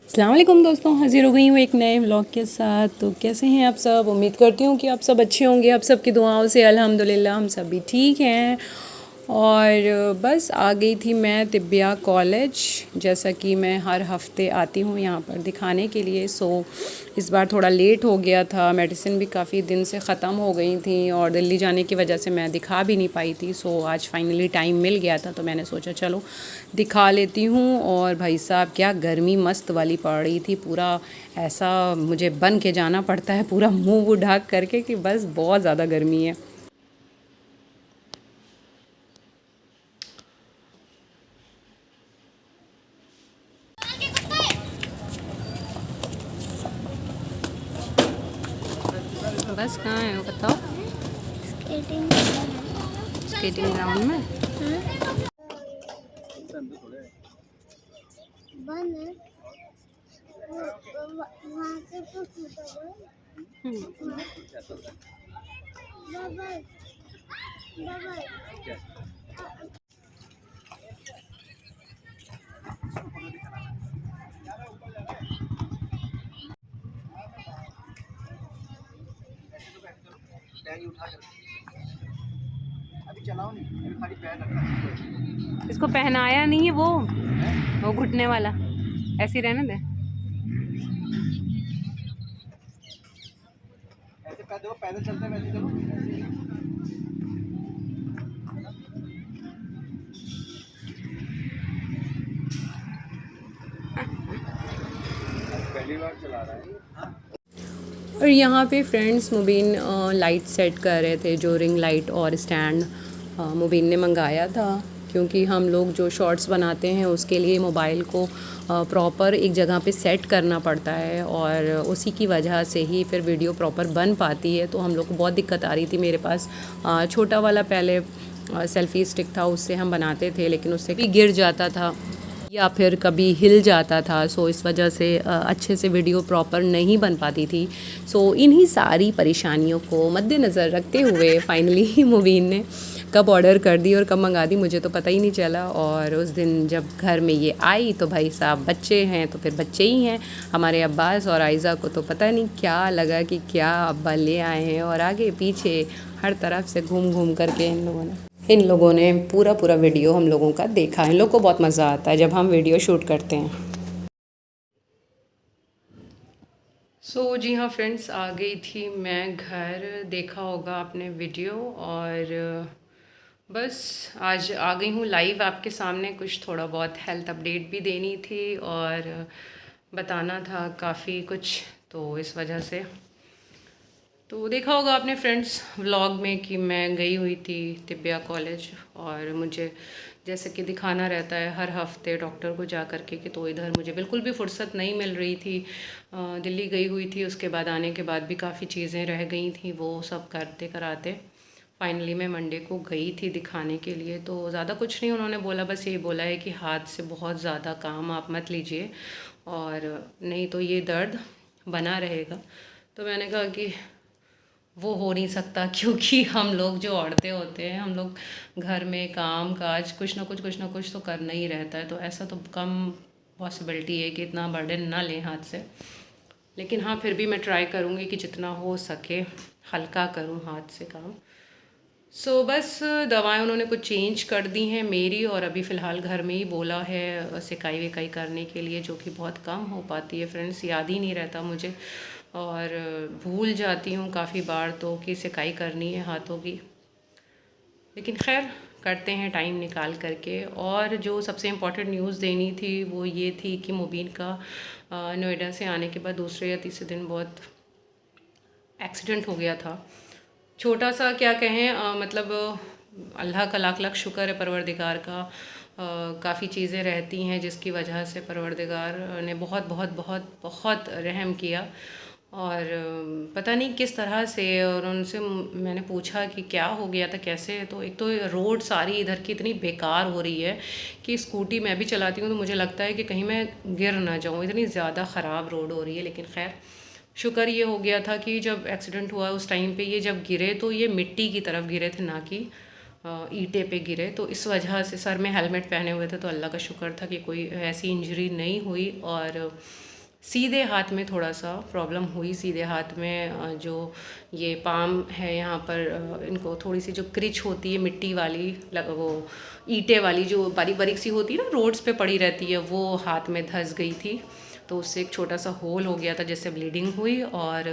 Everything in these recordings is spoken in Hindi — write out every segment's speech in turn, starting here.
अस्सलाम वालेकुम दोस्तों, हाज़िर हो गई हूँ एक नए व्लॉग के साथ। तो कैसे हैं आप सब? उम्मीद करती हूँ कि आप सब अच्छे होंगे। आप सबकी दुआओं से अल्हम्दुलिल्लाह हम सब भी ठीक हैं। और बस आ गई थी मैं तिब्बिया कॉलेज, जैसा कि मैं हर हफ्ते आती हूँ यहाँ पर दिखाने के लिए। सो इस बार थोड़ा लेट हो गया था, मेडिसिन भी काफ़ी दिन से ख़त्म हो गई थी और दिल्ली जाने की वजह से मैं दिखा भी नहीं पाई थी। सो आज फाइनली टाइम मिल गया था तो मैंने सोचा चलो दिखा लेती हूँ। और भाई साहब क्या गर्मी मस्त वाली पड़ रही थी, पूरा ऐसा मुझे बन के जाना पड़ता है पूरा मुँह ढक करके कि बस बहुत ज़्यादा गर्मी है। बस कहाँ है वो बताओ? स्केटिंग स्केटिंग ग्राउंड में। बंद है। वहाँ से तो बाय बाय। अभी चलाओ नहीं, खाली पैर रखा। इसको पहनाया नहीं है वो घुटने वाला, ऐसे ही रहने दे। ऐसे कर दो, पैदल चलते हैं वैसे चलो। पहली बार चला रहा है। और यहाँ पे फ्रेंड्स मुबीन लाइट सेट कर रहे थे, जो रिंग लाइट और स्टैंड मुबीन ने मंगाया था। क्योंकि हम लोग जो शॉर्ट्स बनाते हैं उसके लिए मोबाइल को प्रॉपर एक जगह पे सेट करना पड़ता है और उसी की वजह से ही फिर वीडियो प्रॉपर बन पाती है। तो हम लोग को बहुत दिक्कत आ रही थी। मेरे पास छोटा वाला पहले सेल्फ़ी स्टिक था, उससे हम बनाते थे लेकिन उससे भी गिर जाता था या फिर कभी हिल जाता था। सो इस वजह से अच्छे से वीडियो प्रॉपर नहीं बन पाती थी। सो इन्हीं सारी परेशानियों को मद्देनज़र रखते हुए फाइनली मुबीन ने कब ऑर्डर कर दी और कब मंगा दी मुझे तो पता ही नहीं चला। और उस दिन जब घर में ये आई तो भाई साहब बच्चे हैं तो फिर बच्चे ही हैं। हमारे अब्बास और आयज़ा को तो पता नहीं क्या लगा कि क्या अब्बा ले आए हैं, और आगे पीछे हर तरफ से घूम घूम करके इन लोगों ने पूरा पूरा वीडियो हम लोगों का देखा। इन लोग को बहुत मज़ा आता है जब हम वीडियो शूट करते हैं। जी हाँ फ्रेंड्स, आ गई थी मैं घर, देखा होगा आपने वीडियो। और बस आज आ गई हूँ लाइव आपके सामने। कुछ थोड़ा बहुत हेल्थ अपडेट भी देनी थी और बताना था काफ़ी कुछ, तो इस वजह से। तो देखा होगा आपने फ्रेंड्स व्लॉग में कि मैं गई हुई थी तिब्बिया कॉलेज, और मुझे जैसे कि दिखाना रहता है हर हफ्ते डॉक्टर को जा कर के कि तो इधर मुझे बिल्कुल भी फुर्सत नहीं मिल रही थी। दिल्ली गई हुई थी, उसके बाद आने के बाद भी काफ़ी चीज़ें रह गई थी, वो सब करते कराते फाइनली मैं मंडे को गई थी दिखाने के लिए। तो ज़्यादा कुछ नहीं उन्होंने बोला, बस यही बोला है कि हाथ से बहुत ज़्यादा काम आप मत लीजिए और नहीं तो ये दर्द बना रहेगा। तो मैंने कहा कि वो हो नहीं सकता क्योंकि हम लोग जो औरतें होते हैं, हम लोग घर में काम काज कुछ ना कुछ तो करना ही रहता है। तो ऐसा तो कम पॉसिबिलिटी है कि इतना बर्डन ना लें हाथ से। लेकिन हाँ, फिर भी मैं ट्राई करूँगी कि जितना हो सके हल्का करूँ हाथ से काम। बस दवाएं उन्होंने कुछ चेंज कर दी हैं मेरी, और अभी फ़िलहाल घर में ही बोला है सिकाई विकाई करने के लिए, जो कि बहुत कम हो पाती है फ्रेंड्स, याद ही नहीं रहता मुझे और भूल जाती हूँ काफ़ी बार तो कि सिकाई करनी है हाथों की। लेकिन खैर करते हैं टाइम निकाल करके। और जो सबसे इम्पोर्टेंट न्यूज़ देनी थी वो ये थी कि मुबीन का नोएडा से आने के बाद दूसरे या तीसरे दिन बहुत एक्सीडेंट हो गया था। छोटा सा क्या कहें, मतलब अल्लाह का लाख लाख शुक्र है परवरदिगार का। काफ़ी चीज़ें रहती हैं जिसकी वजह से परवरदिगार ने बहुत बहुत बहुत बहुत रहम किया। और पता नहीं किस तरह से, और उनसे मैंने पूछा कि क्या हो गया था कैसे। तो एक तो रोड सारी इधर की इतनी बेकार हो रही है कि स्कूटी मैं भी चलाती हूँ तो मुझे लगता है कि कहीं मैं गिर ना जाऊँ, इतनी ज़्यादा ख़राब रोड हो रही है। लेकिन खैर शुक्र ये हो गया था कि जब एक्सीडेंट हुआ उस टाइम पे ये जब गिरे तो ये मिट्टी की तरफ गिरे थे, ना कि ईंटे पे गिरे। तो इस वजह से सर में हेलमेट पहने हुए थे तो अल्लाह का शुक्र था कि कोई ऐसी इंजरी नहीं हुई। और सीधे हाथ में थोड़ा सा प्रॉब्लम हुई। सीधे हाथ में जो ये पाम है यहाँ पर इनको थोड़ी सी जो क्रिच होती है मिट्टी वाली वो ईंटें वाली जो बारीक बारीक सी होती है ना रोड्स पे पड़ी रहती है, वो हाथ में धंस गई थी। तो उससे एक छोटा सा होल हो गया था जिससे ब्लीडिंग हुई, और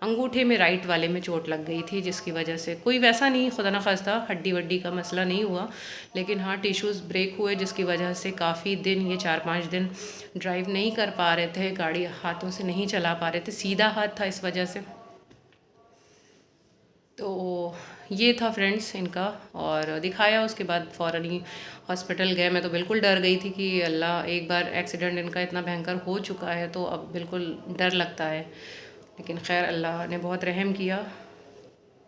अंगूठे में राइट वाले में चोट लग गई थी, जिसकी वजह से कोई वैसा नहीं, खुदा ना खास्ता हड्डी वड्डी का मसला नहीं हुआ, लेकिन हाँ टिश्यूज़ ब्रेक हुए, जिसकी वजह से काफ़ी दिन ये 4-5 दिन ड्राइव नहीं कर पा रहे थे, गाड़ी हाथों से नहीं चला पा रहे थे, सीधा हाथ था इस वजह से। तो ये था फ्रेंड्स इनका, और दिखाया उसके बाद फ़ौरन ही हॉस्पिटल गए। मैं तो बिल्कुल डर गई थी कि अल्लाह, एक बार एक्सीडेंट इनका इतना भयंकर हो चुका है तो अब बिल्कुल डर लगता है, लेकिन खैर अल्लाह ने बहुत रहम किया,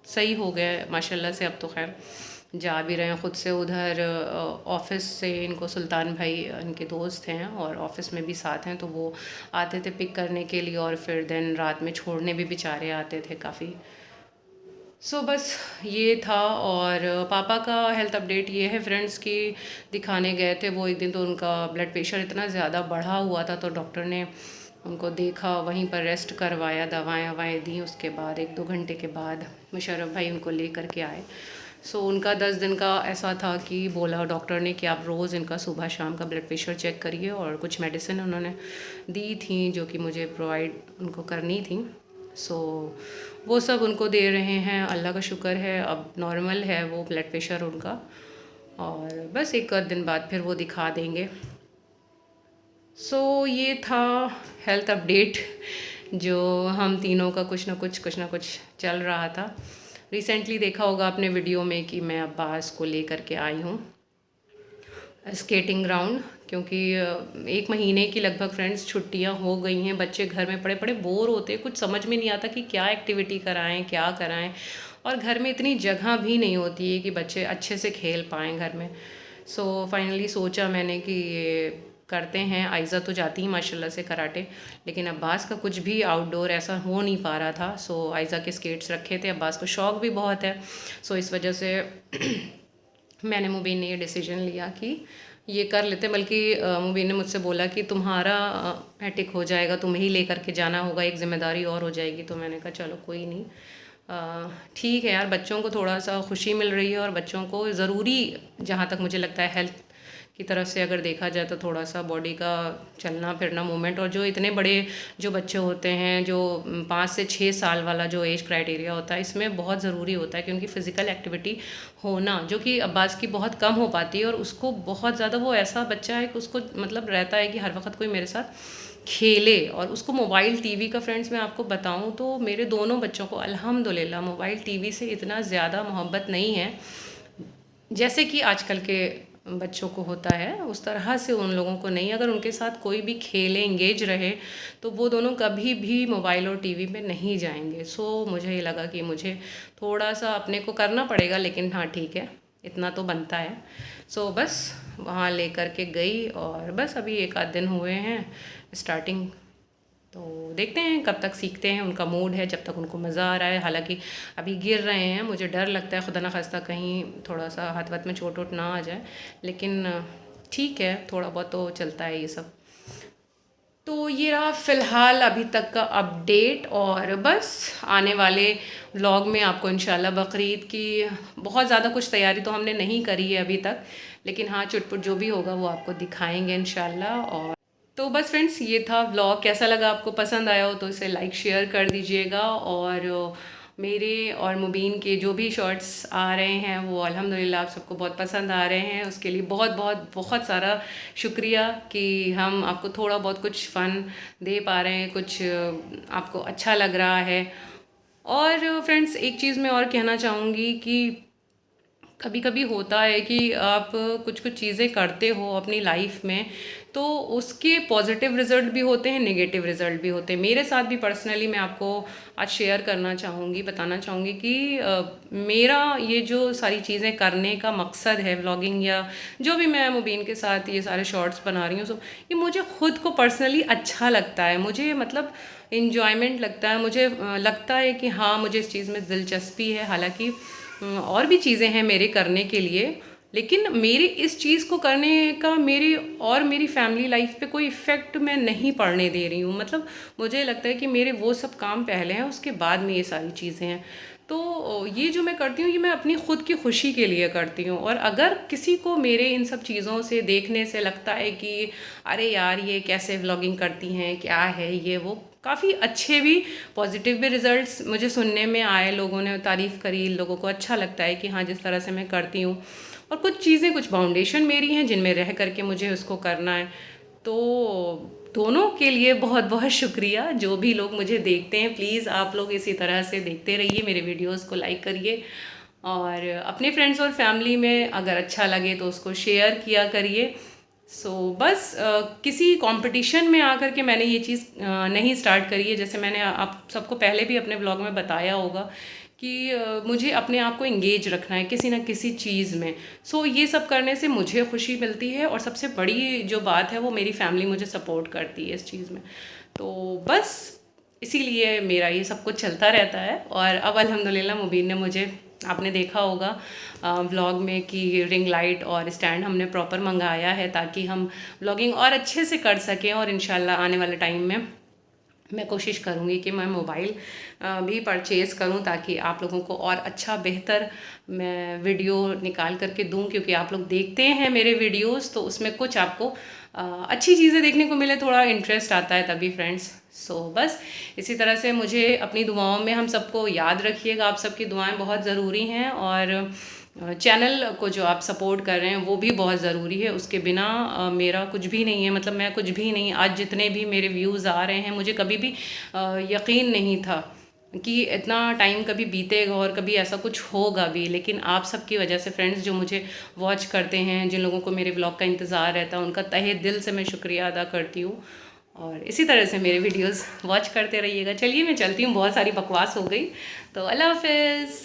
सही हो गए माशाल्लाह से। अब तो खैर जा भी रहे हैं ख़ुद से उधर। ऑफ़िस से इनको सुल्तान भाई इनके दोस्त हैं और ऑफ़िस में भी साथ हैं, तो वो आते थे पिक करने के लिए और फिर दिन रात में छोड़ने भी बेचारे आते थे काफ़ी। सो बस ये था। और पापा का हेल्थ अपडेट ये है फ्रेंड्स कि दिखाने गए थे वो एक दिन, तो उनका ब्लड प्रेशर इतना ज़्यादा बढ़ा हुआ था, तो डॉक्टर ने उनको देखा, वहीं पर रेस्ट करवाया, दवाएं ववाएँ दी। उसके बाद 1-2 घंटे के बाद मुशर्रफ भाई उनको ले कर के आए। सो उनका 10 दिन का ऐसा था कि बोला डॉक्टर ने कि आप रोज़ इनका सुबह शाम का ब्लड प्रेशर चेक करिए, और कुछ मेडिसिन उन्होंने दी थी जो कि मुझे प्रोवाइड उनको करनी थी। सो वो सब उनको दे रहे हैं, अल्लाह का शुक्र है अब नॉर्मल है वो ब्लड प्रेशर उनका, और बस 1 दिन बाद फिर वो दिखा देंगे। सो ये था हेल्थ अपडेट, जो हम तीनों का कुछ ना कुछ चल रहा था। रिसेंटली देखा होगा आपने वीडियो में कि मैं अब्बास को लेकर के आई हूँ स्केटिंग ग्राउंड, क्योंकि 1 महीने की लगभग फ्रेंड्स छुट्टियां हो गई हैं। बच्चे घर में पड़े पड़े बोर होते हैं, कुछ समझ में नहीं आता कि क्या एक्टिविटी कराएं क्या कराएं, और घर में इतनी जगह भी नहीं होती है कि बच्चे अच्छे से खेल पाएँ घर में। सो फाइनली सोचा मैंने कि ये करते हैं। आयज़ा तो जाती ही माशाल्लाह से कराटे, लेकिन अब्बास का कुछ भी आउटडोर ऐसा हो नहीं पा रहा था। सो आयज़ा के स्केट्स रखे थे, अब्बास को शौक़ भी बहुत है, सो इस वजह से मैंने मुबीन ने ये डिसीजन लिया कि ये कर लेते। बल्कि मुबीन ने मुझसे बोला कि तुम्हारा हैटिक हो जाएगा, तुम्हें ही लेकर के जाना होगा, एक ज़िम्मेदारी और हो जाएगी। तो मैंने कहा चलो कोई नहीं, ठीक है यार, बच्चों को थोड़ा सा खुशी मिल रही है, और बच्चों को ज़रूरी, जहाँ तक मुझे लगता है हेल्थ की तरफ से अगर देखा जाए तो थोड़ा सा बॉडी का चलना फिरना मूवमेंट, और जो इतने बड़े जो बच्चे होते हैं, जो 5 से 6 साल वाला जो एज क्राइटेरिया होता है, इसमें बहुत ज़रूरी होता है कि उनकी फ़िज़िकल एक्टिविटी होना, जो कि अब्बास की बहुत कम हो पाती है। और उसको बहुत ज़्यादा, वो ऐसा बच्चा है कि उसको मतलब रहता है कि हर वक्त कोई मेरे साथ खेले, और उसको मोबाइल टीवी का, फ्रेंड्स मैं आपको बताऊं तो मेरे दोनों बच्चों को अल्हम्दुलिल्लाह मोबाइल टीवी से इतना ज़्यादा मोहब्बत नहीं है जैसे कि आजकल के बच्चों को होता है, उस तरह से उन लोगों को नहीं। अगर उनके साथ कोई भी खेले, इंगेज रहे, तो वो दोनों कभी भी मोबाइल और टीवी में नहीं जाएंगे। सो मुझे ये लगा कि मुझे थोड़ा सा अपने को करना पड़ेगा, लेकिन हाँ ठीक है, इतना तो बनता है। सो बस वहाँ ले कर के गई, और बस अभी 1-8 दिन हुए हैं स्टार्टिंग, तो देखते हैं कब तक सीखते हैं। उनका मूड है, जब तक उनको मज़ा आ रहा है। हालांकि अभी गिर रहे हैं, मुझे डर लगता है खुदा न खास्ता कहीं थोड़ा सा हाथ वाथ में चोट वोट ना आ जाए, लेकिन ठीक है, थोड़ा बहुत तो चलता है ये सब। तो ये रहा फ़िलहाल अभी तक का अपडेट, और बस आने वाले व्लॉग में आपको इंशाल्लाह बकरीद की बहुत ज़्यादा कुछ तैयारी तो हमने नहीं करी है अभी तक, लेकिन हाँ चुटपुट जो भी होगा वो आपको दिखाएंगे इंशाल्लाह। और तो बस फ्रेंड्स ये था व्लॉग, कैसा लगा आपको, पसंद आया हो तो इसे लाइक शेयर कर दीजिएगा। और मेरे और मुबीन के जो भी शॉर्ट्स आ रहे हैं वो अल्हम्दुलिल्लाह आप सबको बहुत पसंद आ रहे हैं, उसके लिए बहुत बहुत बहुत सारा शुक्रिया कि हम आपको थोड़ा बहुत कुछ फ़न दे पा रहे हैं, कुछ आपको अच्छा लग रहा है। और फ्रेंड्स एक चीज़ मैं और कहना चाहूँगी कि कभी कभी होता है कि आप कुछ कुछ चीज़ें करते हो अपनी लाइफ में, तो उसके पॉजिटिव रिज़ल्ट भी होते हैं, नेगेटिव रिज़ल्ट भी होते हैं। मेरे साथ भी पर्सनली मैं आपको आज शेयर करना चाहूँगी, बताना चाहूँगी कि मेरा ये जो सारी चीज़ें करने का मकसद है, व्लॉगिंग या जो भी मैं मुबीन के साथ ये सारे शॉर्ट्स बना रही हूँ, सो ये मुझे ख़ुद को पर्सनली अच्छा लगता है, मुझे मतलब इन्जॉयमेंट लगता है, मुझे लगता है कि हाँ मुझे इस चीज़ में दिलचस्पी है। हालाँकि और भी चीज़ें हैं मेरे करने के लिए, लेकिन मेरे इस चीज़ को करने का मेरी फैमिली लाइफ पे कोई इफ़ेक्ट मैं नहीं पड़ने दे रही हूँ। मतलब मुझे लगता है कि मेरे वो सब काम पहले हैं, उसके बाद में ये सारी चीज़ें हैं। तो ये जो मैं करती हूँ, ये मैं अपनी ख़ुद की खुशी के लिए करती हूँ। और अगर किसी को मेरे इन सब चीज़ों से देखने से लगता है कि अरे यार ये कैसे व्लॉगिंग करती हैं, क्या है ये वो, काफ़ी अच्छे भी पॉजिटिव भी रिज़ल्ट्स मुझे सुनने में आए, लोगों ने तारीफ़ करी, लोगों को अच्छा लगता है कि हाँ जिस तरह से मैं करती हूँ। और कुछ चीज़ें, कुछ बाउंडेशन मेरी हैं जिनमें रह करके मुझे उसको करना है। तो दोनों के लिए बहुत बहुत शुक्रिया। जो भी लोग मुझे देखते हैं, प्लीज़ आप लोग इसी तरह से देखते रहिए, मेरे वीडियोस को लाइक करिए और अपने फ्रेंड्स और फैमिली में अगर अच्छा लगे तो उसको शेयर किया करिए। बस किसी कंपटीशन में आकर के मैंने ये चीज़ नहीं स्टार्ट करी है। जैसे मैंने आप सबको पहले भी अपने ब्लॉग में बताया होगा कि मुझे अपने आप को एंगेज रखना है किसी ना किसी चीज़ में। ये सब करने से मुझे खुशी मिलती है और सबसे बड़ी जो बात है वो मेरी फैमिली मुझे सपोर्ट करती है इस चीज़ में। तो बस इसीलिए मेरा ये सब कुछ चलता रहता है। और अब अल्हम्दुलिल्लाह मुबीन ने मुझे, आपने देखा होगा व्लॉग में कि रिंग लाइट और स्टैंड हमने प्रॉपर मंगाया है ताकि हम व्लॉगिंग और अच्छे से कर सकें। और इंशाल्लाह आने वाले टाइम में मैं कोशिश करूँगी कि मैं मोबाइल भी परचेज़ करूँ ताकि आप लोगों को और अच्छा बेहतर मैं वीडियो निकाल करके दूँ। क्योंकि आप लोग देखते हैं मेरे वीडियोस तो उसमें कुछ आपको अच्छी चीज़ें देखने को मिले, थोड़ा इंटरेस्ट आता है तभी फ्रेंड्स। बस इसी तरह से मुझे अपनी दुआओं में हम सबको याद रखिएगा। आप सबकी दुआएं बहुत ज़रूरी हैं और चैनल को जो आप सपोर्ट कर रहे हैं वो भी बहुत ज़रूरी है। उसके बिना मेरा कुछ भी नहीं है, मतलब मैं कुछ भी नहीं। आज जितने भी मेरे व्यूज़ आ रहे हैं, मुझे कभी भी यकीन नहीं था कि इतना टाइम कभी बीतेगा और कभी ऐसा कुछ होगा भी। लेकिन आप सबकी वजह से फ्रेंड्स, जो मुझे वॉच करते हैं, जिन लोगों को मेरे व्लॉग का इंतज़ार रहता है, उनका तहे दिल से मैं शुक्रिया अदा करती हूँ। और इसी तरह से मेरे वीडियोस वॉच करते रहिएगा। चलिए मैं चलती हूँ, बहुत सारी बकवास हो गई, तो अल्लाह हाफ़िज़।